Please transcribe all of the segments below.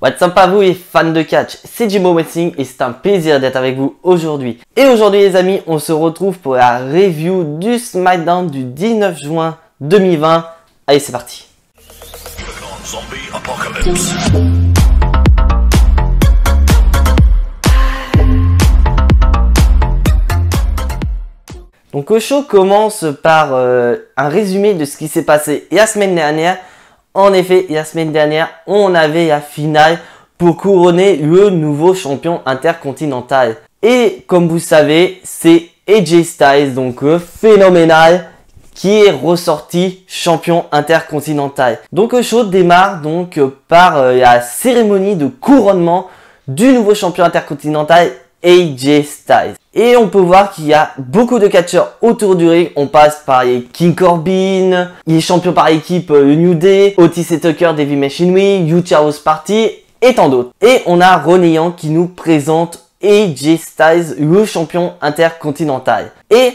What's up à vous les fans de catch, c'est Jimbo Wrestling et c'est un plaisir d'être avec vous aujourd'hui. Et aujourd'hui les amis, on se retrouve pour la review du SmackDown du 19 juin 2020. Allez, c'est parti. Donc le show commence par un résumé de ce qui s'est passé la semaine dernière. En effet, la semaine dernière, on avait la finale pour couronner le nouveau champion intercontinental. Et comme vous savez, c'est AJ Styles, donc phénoménal, qui est ressorti champion intercontinental. Donc le show démarre donc par la cérémonie de couronnement du nouveau champion intercontinental AJ Styles. Et on peut voir qu'il y a beaucoup de catcheurs autour du ring. On passe par les King Corbin, les champions par équipe New Day, Otis et Tucker, Davey Machinery, Uchao's Party et tant d'autres. Et on a Ronnie Young qui nous présente AJ Styles, le champion intercontinental. Et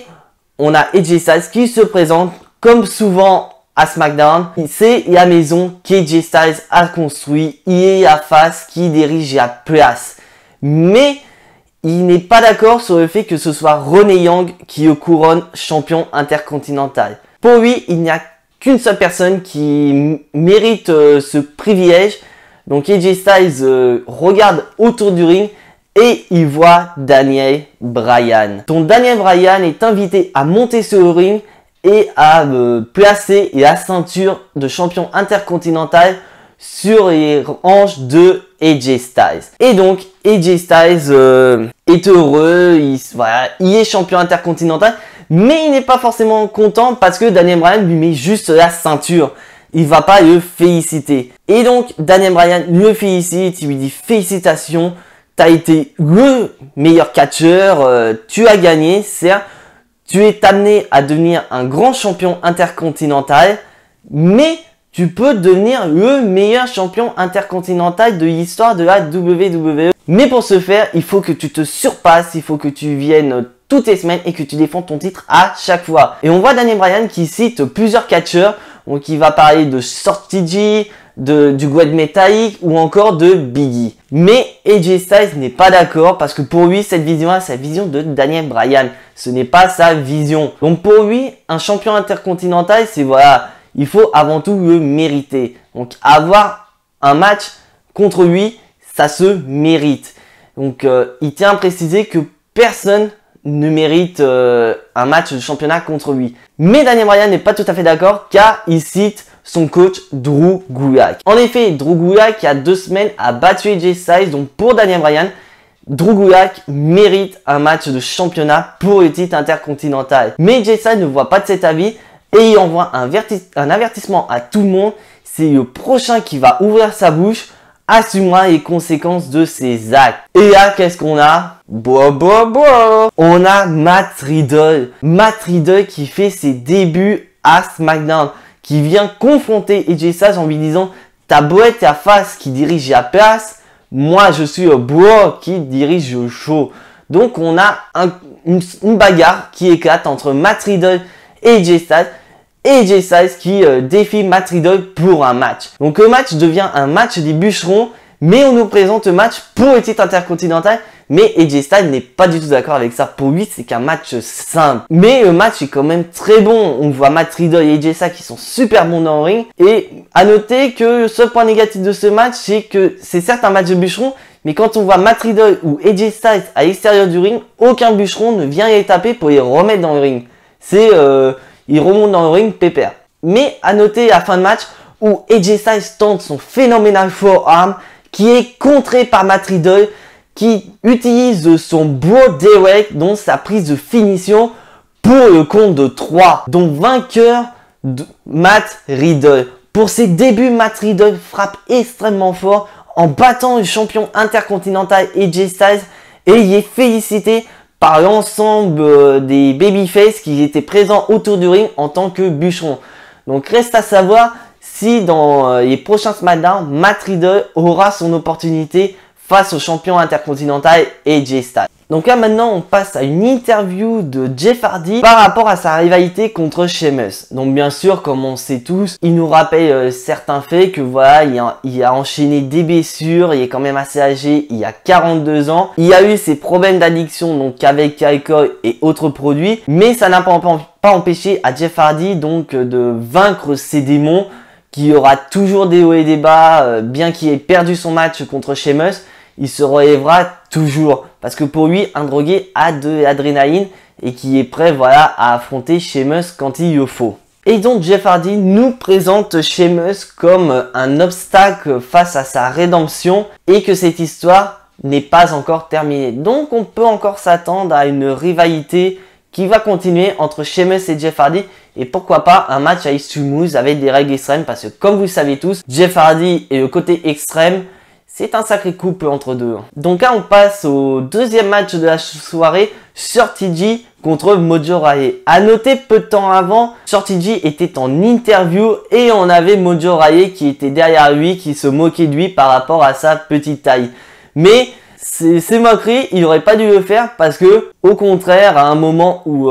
on a AJ Styles qui se présente comme souvent à SmackDown. C'est la maison qu'AJ Styles a construit. Il est la face qui dirige la place. Mais il n'est pas d'accord sur le fait que ce soit Ronnie Young qui le couronne champion intercontinental. Pour lui, il n'y a qu'une seule personne qui mérite ce privilège. Donc AJ Styles regarde autour du ring et il voit Daniel Bryan. Donc Daniel Bryan est invité à monter sur le ring et à placer la ceinture de champion intercontinental sur les hanches de AJ Styles. Et donc AJ Styles est heureux, il est champion intercontinental, mais il n'est pas forcément content parce que Daniel Bryan lui met juste la ceinture. Il va pas le féliciter. Et donc Daniel Bryan le félicite, il lui dit félicitations, t'as été le meilleur catcheur, tu as gagné, certes, tu es amené à devenir un grand champion intercontinental, mais tu peux devenir le meilleur champion intercontinental de l'histoire de la WWE. Mais pour ce faire, il faut que tu te surpasses, il faut que tu viennes toutes les semaines et que tu défends ton titre à chaque fois. Et on voit Daniel Bryan qui cite plusieurs catcheurs, donc il va parler de Shorty G, du Great Metallic ou encore de Biggie. Mais AJ Styles n'est pas d'accord parce que pour lui, cette vision-là, c'est la vision de Daniel Bryan. Ce n'est pas sa vision. Donc pour lui, un champion intercontinental, c'est voilà, il faut avant tout le mériter. Donc avoir un match contre lui, ça se mérite. Donc il tient à préciser que personne ne mérite un match de championnat contre lui. Mais Daniel Bryan n'est pas tout à fait d'accord car il cite son coach Drew Gulak. En effet, Drew Gulak il y a 2 semaines a battu AJ Styles. Donc pour Daniel Bryan, Drew Gulak mérite un match de championnat pour le titre intercontinental. Mais AJ Styles ne voit pas de cet avis et il envoie un avertissement à tout le monde. C'est le prochain qui va ouvrir sa bouche assumera les conséquences de ses actes. Et là, qu'est-ce qu'on a? On a Matt Riddle. Matt Riddle qui fait ses débuts à SmackDown, qui vient confronter AJ Styles en lui disant t'as beau être ta face qui dirige la place, moi je suis le bro qui dirige le show. Donc on a une bagarre qui éclate entre Matt Riddle et AJ Styles. Et AJ Styles qui défie Matt Riddle pour un match. Donc le match devient un match des bûcherons, mais on nous présente le match pour le titre intercontinental. Mais AJ Styles n'est pas du tout d'accord avec ça. Pour lui, c'est qu'un match simple. Mais le match est quand même très bon. On voit Matt Riddle et AJ Styles qui sont super bons dans le ring. Et à noter que le seul point négatif de ce match, c'est que c'est certes un match de bûcheron, mais quand on voit Matt Riddle ou AJ Styles à l'extérieur du ring, aucun bûcheron ne vient les taper pour les remettre dans le ring. C'est il remonte dans le ring pépère. Mais à noter la fin de match où AJ Styles tente son phénoménal forearm qui est contré par Matt Riddle qui utilise son Broad Derek, dont sa prise de finition pour le compte de 3. Donc vainqueur de Matt Riddle. Pour ses débuts, Matt Riddle frappe extrêmement fort en battant le champion intercontinental AJ Styles et il est félicité par l'ensemble des babyface qui étaient présents autour du ring en tant que bûcheron. Donc reste à savoir si dans les prochains SmackDown, Matt Riddle aura son opportunité face au champion intercontinental AJ Styles. Donc là maintenant on passe à une interview de Jeff Hardy par rapport à sa rivalité contre Sheamus. Donc bien sûr, comme on sait tous, il nous rappelle certains faits que voilà, il a enchaîné des blessures, il est quand même assez âgé, il a 42 ans. Il a eu ses problèmes d'addiction donc avec alcool et autres produits, mais ça n'a pas empêché à Jeff Hardy donc de vaincre ses démons, qu'il y aura toujours des hauts et des bas, bien qu'il ait perdu son match contre Sheamus. Il se relèvera toujours parce que pour lui, un drogué a de l'adrénaline et qui est prêt voilà, à affronter Sheamus quand il le faut. Et donc Jeff Hardy nous présente Sheamus comme un obstacle face à sa rédemption et que cette histoire n'est pas encore terminée. Donc on peut encore s'attendre à une rivalité qui va continuer entre Sheamus et Jeff Hardy et pourquoi pas un match à Extreme Rules avec des règles extrêmes parce que comme vous le savez tous, Jeff Hardy est le côté extrême. C'est un sacré couple entre deux. Donc là, on passe au deuxième match de la soirée, Shorty G contre Mojo Rawley. À noter, peu de temps avant, Shorty G était en interview et on avait Mojo Rawley qui était derrière lui, qui se moquait de lui par rapport à sa petite taille. Mais ces moqueries, il n'aurait pas dû le faire parce que, au contraire, à un moment où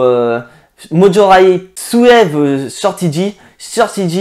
Mojo Rawley soulève Shorty G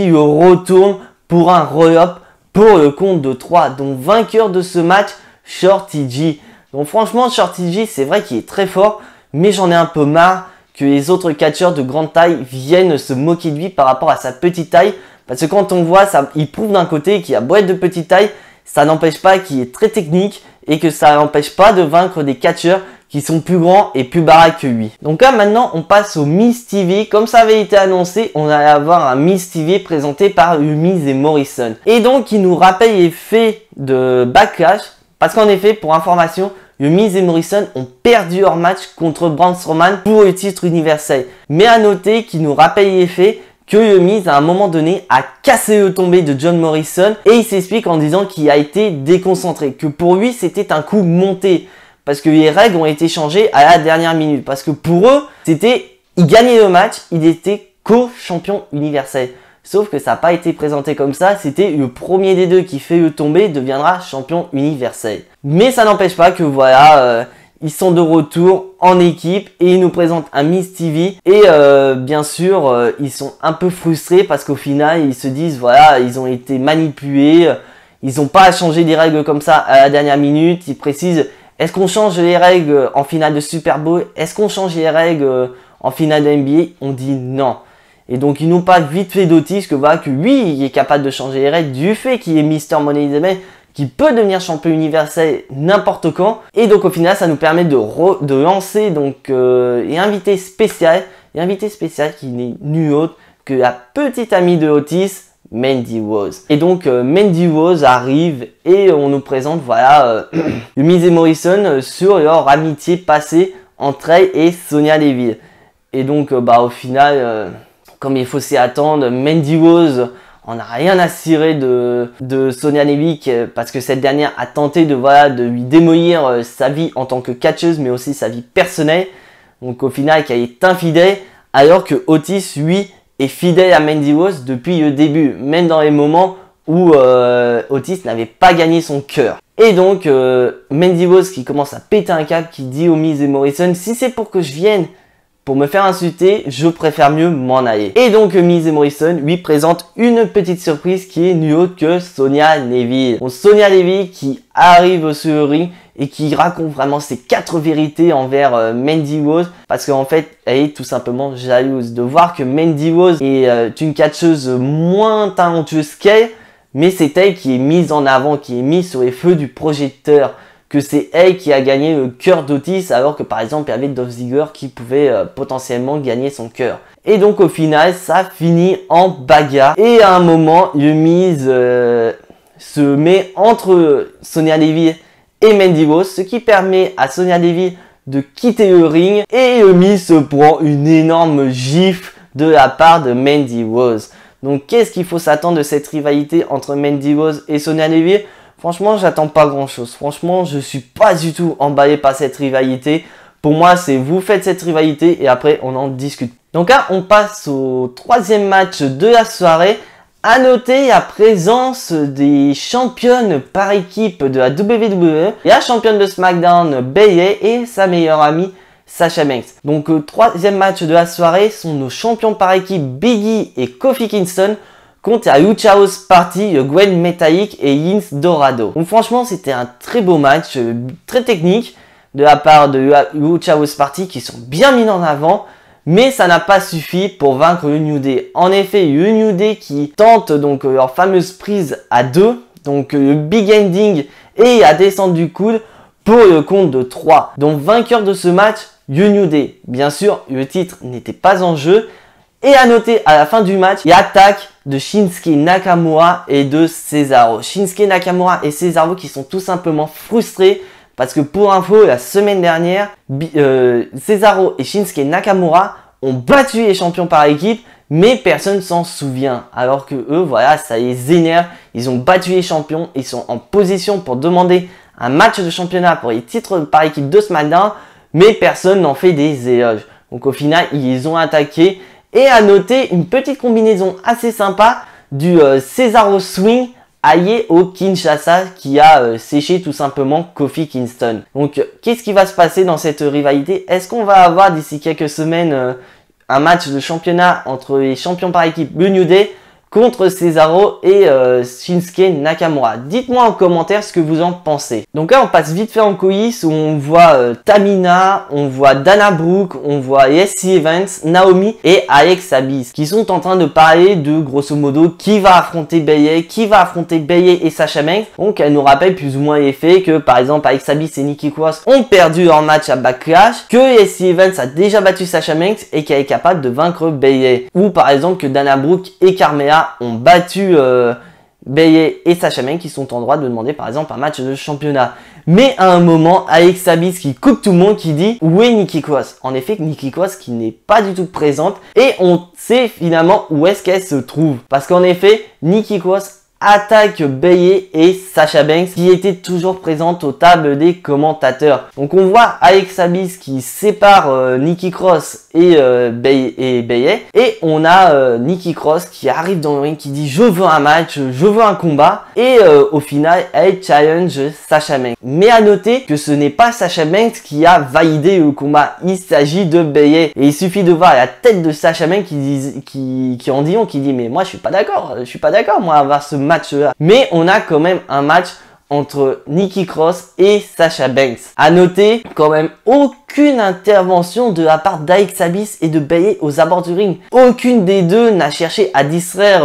le retourne pour un roll-up pour le compte de 3. Donc vainqueur de ce match, Shorty G. Donc franchement, Shorty G, c'est vrai qu'il est très fort, mais j'en ai un peu marre que les autres catcheurs de grande taille viennent se moquer de lui par rapport à sa petite taille. Parce que quand on voit, ça, il prouve d'un côté qu'il a beau être de petite taille, ça n'empêche pas qu'il est très technique et que ça n'empêche pas de vaincre des catcheurs qui sont plus grands et plus baraques que lui. Donc là maintenant on passe au Miz TV. Comme ça avait été annoncé, on allait avoir un Miz TV présenté par Miz et Morrison. Et donc il nous rappelle les faits de Backlash. Parce qu'en effet, pour information, Miz et Morrison ont perdu leur match contre Braun Strowman pour le titre universel. Mais à noter qu'il nous rappelle les faits que Miz à un moment donné a cassé le tombé de John Morrison. Et il s'explique en disant qu'il a été déconcentré. Que pour lui c'était un coup monté. Parce que les règles ont été changées à la dernière minute. Parce que pour eux, c'était, ils gagnaient le match, ils étaient co-champion universel. Sauf que ça n'a pas été présenté comme ça. C'était le premier des deux qui fait le tomber deviendra champion universel. Mais ça n'empêche pas que voilà, ils sont de retour en équipe et ils nous présentent un Miz TV. Et bien sûr, ils sont un peu frustrés parce qu'au final, ils se disent voilà, ils ont été manipulés. Ils n'ont pas changé des règles comme ça à la dernière minute. Ils précisent. Est-ce qu'on change les règles en finale de Super Bowl? Est-ce qu'on change les règles en finale de NBA? On dit non. Et donc ils n'ont pas vite fait d'Otis que voilà que lui il est capable de changer les règles du fait qu'il est Mr. Money in the Bank, qui peut devenir champion universel n'importe quand. Et donc au final ça nous permet de lancer donc un invité spécial qui n'est nul autre que la petite amie de Otis, Mandy Rose. Et donc Mandy Rose arrive et on nous présente voilà Miz et Morrison sur leur amitié passée entre elle et Sonya Deville. Et donc au final, comme il faut s'y attendre, Mandy Rose on n'a rien à cirer de Sonya Deville parce que cette dernière a tenté de lui démolir sa vie en tant que catcheuse mais aussi sa vie personnelle. Donc au final qu'elle est infidèle alors que Otis lui est fidèle à Mandy Rose depuis le début, même dans les moments où Otis n'avait pas gagné son cœur. Et donc Mandy Rose qui commence à péter un câble, qui dit aux Miz et Morrison, si c'est pour que je vienne pour me faire insulter, je préfère mieux m'en aller. Et donc Miz et Morrison lui présentent une petite surprise qui est nulle autre que Sonya Deville. Donc Sonya Deville qui arrive sur le ring et qui raconte vraiment ses 4 vérités envers Mandy Rose parce qu'en fait elle est tout simplement jalouse de voir que Mandy Rose est une catcheuse moins talentueuse qu'elle, mais c'est elle qui est mise en avant, qui est mise sur les feux du projecteur, que c'est elle qui a gagné le cœur d'Otis alors que par exemple il y avait Dolph Ziggler qui pouvait potentiellement gagner son cœur. Et donc au final ça finit en bagarre et à un moment le Miz se met entre Sonya Deville et Mandy Rose, ce qui permet à Sonya Deville de quitter le ring et le Miz se prend une énorme gifle de la part de Mandy Rose. Donc qu'est-ce qu'il faut s'attendre de cette rivalité entre Mandy Rose et Sonya Deville? Franchement, j'attends pas grand chose. Franchement, je suis pas du tout emballé par cette rivalité. Pour moi, c'est vous faites cette rivalité et après on en discute. Donc là, on passe au 3e match de la soirée À noter la présence des championnes par équipe de la WWE, la championne de SmackDown Bayley et sa meilleure amie Sasha Banks. Donc troisième match de la soirée sont nos champions par équipe Big E et Kofi Kingston contre la Lucha House Party, Gwen Metallic et Lince Dorado. Donc franchement c'était un très beau match, très technique de la part de la Lucha House Party qui sont bien mis en avant. Mais ça n'a pas suffi pour vaincre le New Day. En effet, le New Day qui tente donc leur fameuse prise à 2, donc le big ending et la descente du coude pour le compte de 3. Donc vainqueur de ce match, le New Day. Bien sûr, le titre n'était pas en jeu. Et à noter à la fin du match, l'attaque de Shinsuke Nakamura et de Cesaro. Shinsuke Nakamura et Cesaro qui sont tout simplement frustrés. Parce que pour info, la semaine dernière, Cesaro et Shinsuke Nakamura ont battu les champions par équipe, mais personne s'en souvient. Alors que eux, voilà, ça les énerve. Ils ont battu les champions, ils sont en position pour demander un match de championnat pour les titres par équipe de SmackDown, mais personne n'en fait des éloges. Donc au final, ils ont attaqué. Et à noter une petite combinaison assez sympa du Cesaro Swing allié au Kinshasa qui a séché tout simplement Kofi Kingston. Donc qu'est-ce qui va se passer dans cette rivalité? Est-ce qu'on va avoir d'ici quelques semaines un match de championnat entre les champions par équipe, le New Day, contre Cesaro et Shinsuke Nakamura? Dites-moi en commentaire ce que vous en pensez. Donc là on passe vite fait en coulisses où on voit Tamina, on voit Dana Brooke, on voit Lacey Evans, Naomi et Alexa Bliss qui sont en train de parler de grosso modo qui va affronter Bayley, et Sasha Banks. Donc elle nous rappelle plus ou moins les faits que par exemple Alexa Bliss et Nikki Cross ont perdu leur match à Backlash, que Lacey Evans a déjà battu Sasha Banks et qu'elle est capable de vaincre Bayley, ou par exemple que Dana Brooke et Carmella ont battu Bayley et Sasha Banks qui sont en droit de demander par exemple un match de championnat. Mais à un moment, Alexa Bliss qui coupe tout le monde qui dit où est Nikki Cross. En effet, Nikki Cross qui n'est pas du tout présente et on sait finalement où est-ce qu'elle se trouve. Parce qu'en effet, Nikki Cross attaque Bayley et Sasha Banks qui étaient toujours présentes aux tables des commentateurs. Donc on voit Alexa Bliss qui sépare Nikki Cross et Bayley, et on a Nikki Cross qui arrive dans le ring qui dit je veux un match, je veux un combat, et au final elle challenge Sasha Banks. Mais à noter que ce n'est pas Sasha Banks qui a validé le combat, il s'agit de Bayley, et il suffit de voir la tête de Sasha Banks qui en dit qui dit mais moi je suis pas d'accord moi à voir ce match là. Mais on a quand même un match entre Nikki Cross et Sasha Banks. À noter quand même aucune intervention de la part d'Alexa Bliss et de Bayley aux abords du ring. Aucune des deux n'a cherché à distraire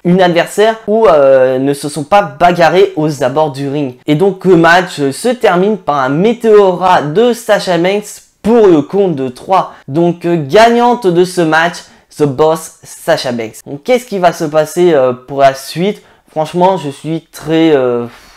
une adversaire ou ne se sont pas bagarrés aux abords du ring. Et donc le match se termine par un météorat de Sasha Banks pour le compte de 3. Donc gagnante de ce match, The Boss Sasha Banks. Donc qu'est-ce qui va se passer pour la suite? Franchement, je suis très...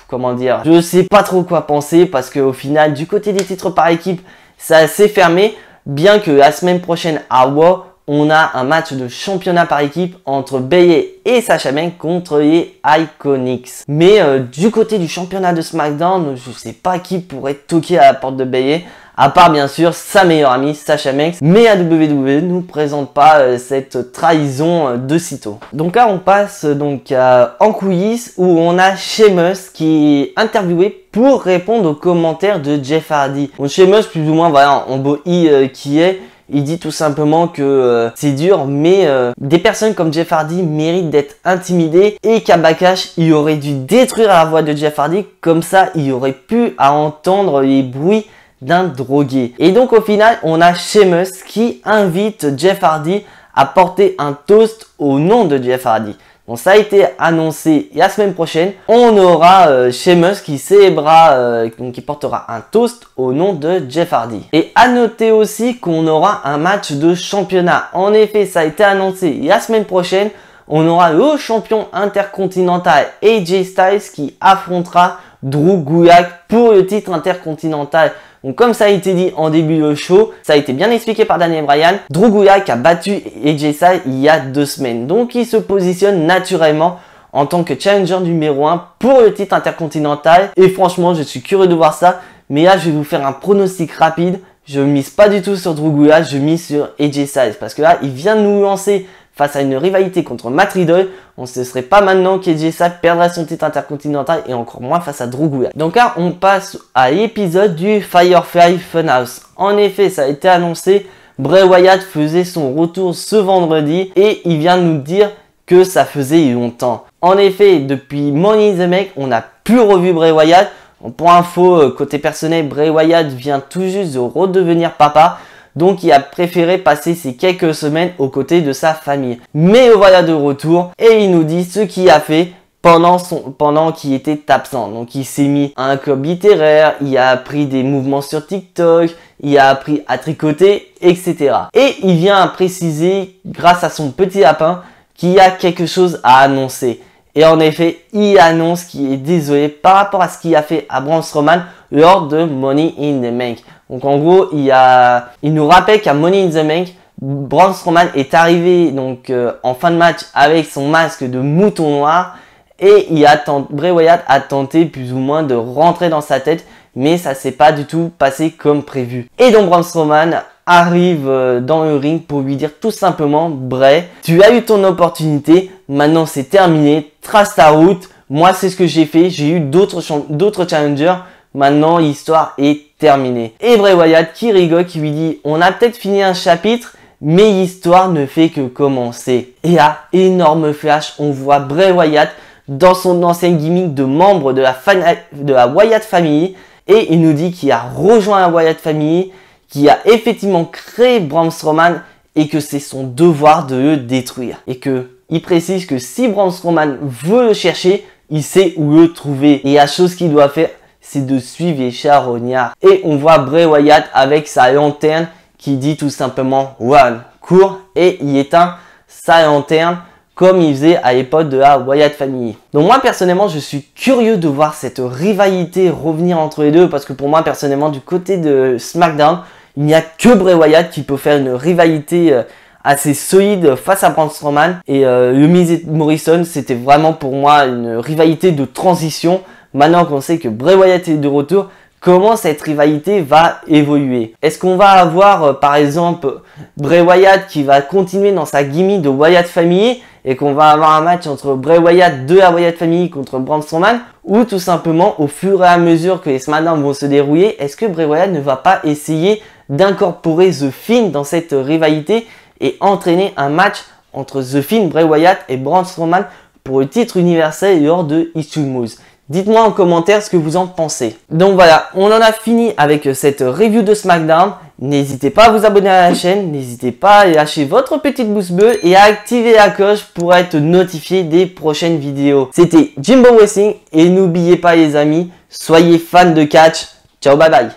comment dire, je sais pas trop quoi penser parce qu'au final, du côté des titres par équipe, c'est assez fermé. Bien que la semaine prochaine à Raw, on a un match de championnat par équipe entre Bayley et Sasha Banks contre les Iconics. Mais du côté du championnat de SmackDown, je sais pas qui pourrait toquer à la porte de Bayley. À part bien sûr sa meilleure amie Sasha Banks, mais la WWE nous présente pas cette trahison de sitôt. Donc là on passe donc en coulisses où on a Sheamus qui est interviewé pour répondre aux commentaires de Jeff Hardy. Donc Sheamus plus ou moins voilà en beau qui est. Il dit tout simplement que c'est dur, mais des personnes comme Jeff Hardy méritent d'être intimidées et qu'à Backlash, il aurait dû détruire la voix de Jeff Hardy, comme ça il aurait pu entendre les bruits d'un drogué. Et donc au final, on a Sheamus qui invite Jeff Hardy à porter un toast au nom de Jeff Hardy. Donc ça a été annoncé la semaine prochaine. On aura Sheamus qui célébrera, donc qui portera un toast au nom de Jeff Hardy. Et à noter aussi qu'on aura un match de championnat. En effet, ça a été annoncé la semaine prochaine. On aura le champion intercontinental AJ Styles qui affrontera Drew Gulak pour le titre intercontinental. Donc comme ça a été dit en début de show, ça a été bien expliqué par Daniel Bryan, Drew Gulak a battu AJ Styles il y a 2 semaines. Donc il se positionne naturellement en tant que challenger numéro 1 pour le titre intercontinental. Et franchement, je suis curieux de voir ça. Mais là, je vais vous faire un pronostic rapide. Je mise pas du tout sur Drew Gulak, je mise sur AJ Styles. Parce que là, il vient de nous lancer face à une rivalité contre Matt Riddle, on ne se serait pas maintenant qu'AJ Styles perdrait son titre intercontinental et encore moins face à Drew Gulak. Donc là, on passe à l'épisode du Firefly Funhouse. En effet, ça a été annoncé, Bray Wyatt faisait son retour ce vendredi et il vient de nous dire que ça faisait longtemps. En effet, depuis Money in the Bank, on n'a plus revu Bray Wyatt. Pour info, côté personnel, Bray Wyatt vient tout juste de redevenir papa. Donc il a préféré passer ces quelques semaines aux côtés de sa famille. Mais le voilà de retour et il nous dit ce qu'il a fait pendant qu'il était absent. Donc il s'est mis à un club littéraire, il a appris des mouvements sur TikTok, il a appris à tricoter, etc. Et il vient préciser, grâce à son petit lapin, qu'il y a quelque chose à annoncer. Et en effet, il annonce qu'il est désolé par rapport à ce qu'il a fait à Braun Strowman lors de Money in the Bank. Donc en gros, il nous rappelle qu'à Money in the Bank, Braun Strowman est arrivé donc en fin de match avec son masque de mouton noir et Bray Wyatt a tenté plus ou moins de rentrer dans sa tête, mais ça s'est pas du tout passé comme prévu. Et donc Braun Strowman arrive dans le ring pour lui dire tout simplement: Bray, tu as eu ton opportunité, maintenant c'est terminé, trace ta route, moi c'est ce que j'ai fait, j'ai eu d'autres challengers, maintenant l'histoire est terminée. Et Bray Wyatt qui rigole, qui lui dit: on a peut-être fini un chapitre, mais l'histoire ne fait que commencer. Et à énorme flash, on voit Bray Wyatt dans son ancienne gimmick de membre de la Wyatt Family, et il nous dit qu'il a rejoint la Wyatt Family, qui a effectivement créé Braun Strowman et que c'est son devoir de le détruire. Et il précise que si Braun Strowman veut le chercher, il sait où le trouver. Et la chose qu'il doit faire, c'est de suivre les charognards. Et on voit Bray Wyatt avec sa lanterne qui dit tout simplement One, court, et il éteint sa lanterne comme il faisait à l'époque de la Wyatt Family. Donc moi personnellement, je suis curieux de voir cette rivalité revenir entre les deux, parce que pour moi personnellement, du côté de SmackDown, il n'y a que Bray Wyatt qui peut faire une rivalité assez solide face à Braun Strowman. Et le Miz et Morrison, c'était vraiment pour moi une rivalité de transition. Maintenant qu'on sait que Bray Wyatt est de retour, comment cette rivalité va évoluer? Est-ce qu'on va avoir par exemple Bray Wyatt qui va continuer dans sa gimmick de Wyatt Family et qu'on va avoir un match entre Bray Wyatt de la Wyatt Family contre Braun Strowman, ou tout simplement au fur et à mesure que les SmackDown vont se dérouler, est-ce que Bray Wyatt ne va pas essayer d'incorporer The Fiend dans cette rivalité et entraîner un match entre The Fiend, Bray Wyatt et Braun Strowman pour le titre universel lors de Extreme Rules? Dites-moi en commentaire ce que vous en pensez. Donc voilà, on en a fini avec cette review de SmackDown. N'hésitez pas à vous abonner à la chaîne, n'hésitez pas à lâcher votre petite pouce bleu et à activer la cloche pour être notifié des prochaines vidéos. C'était Jimbo Wrestling et n'oubliez pas les amis, soyez fans de catch. Ciao, bye bye.